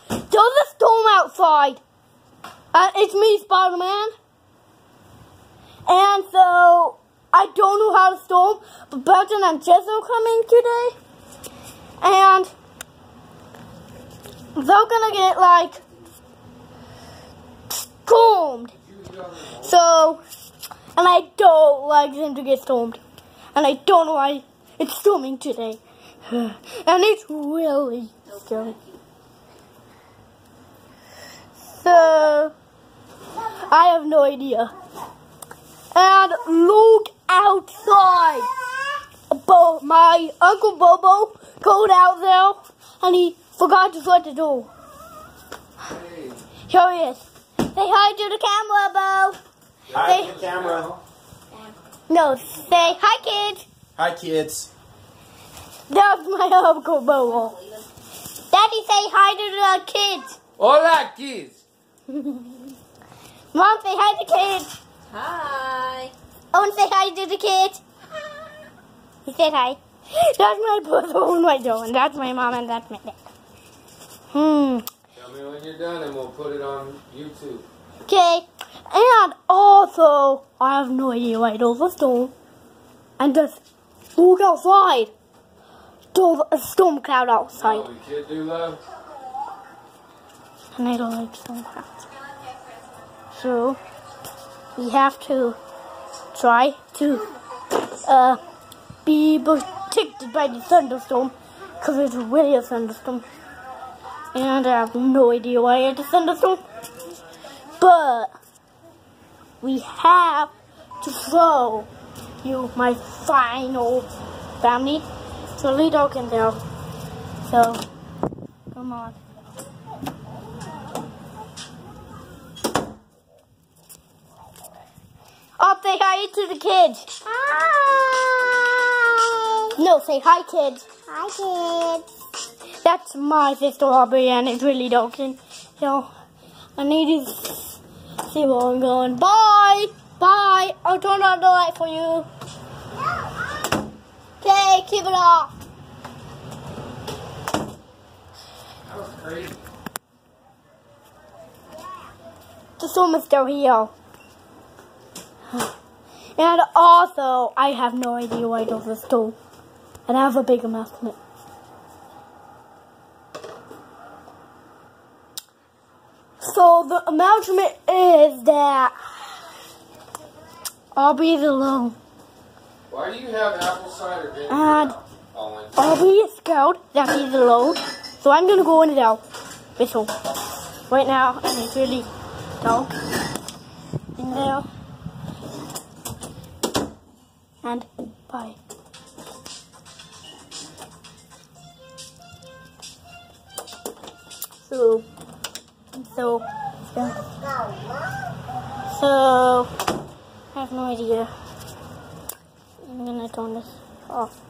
there's a storm outside. It's me, Spider-Man. And so, I don't know how to storm, but Burton and Jess are coming today. And they're gonna get, like, stormed. So, and I don't like them to get stormed. And I don't know why it's storming today. And it's really scary. So, I have no idea. And look outside. My Uncle Bobo got out there and he forgot to shut the door. Hey. Here he is. Say hi to the camera, Bo. Hi to the camera. No, say hi, kids. Hi, kids. That's my Uncle Bobo. Daddy, say hi to the kids. Hola, kids. Mom, say hi to the kids. Hi. Owen, say hi to the kids. He said hi. That's my brother and my dog, and that's my mom, and that's my dad. Tell me when you're done, and we'll put it on YouTube. Okay, and also, I have no idea why there's a storm. And just look outside. There's a storm cloud outside. Oh, we kid do love. And I don't like storm clouds. So, we have to try to be protected by the thunderstorm, because it's really a thunderstorm. And I have no idea why it's a thunderstorm. But we have to show you my final family. So Lido can tell. So, come on. Oh, say hi to the kids. Hi. No, say hi, kids. Hi, kids. That's my sister Aubrey, and it's really dark. And so, I need to see where I'm going. Bye! Bye! I'll turn on the light for you. Okay, keep it off. That was crazy. The storm is still here. And also, I have no idea why there's a storm. And I have a big announcement. So the announcement is that Aubrey is alone. Why do you have apple cider vinegar? And Colin? Aubrey is scared that he's alone. So I'm gonna go in there with him right now, and it's really dark in there. And bye. So, I have no idea. I'm gonna turn this off.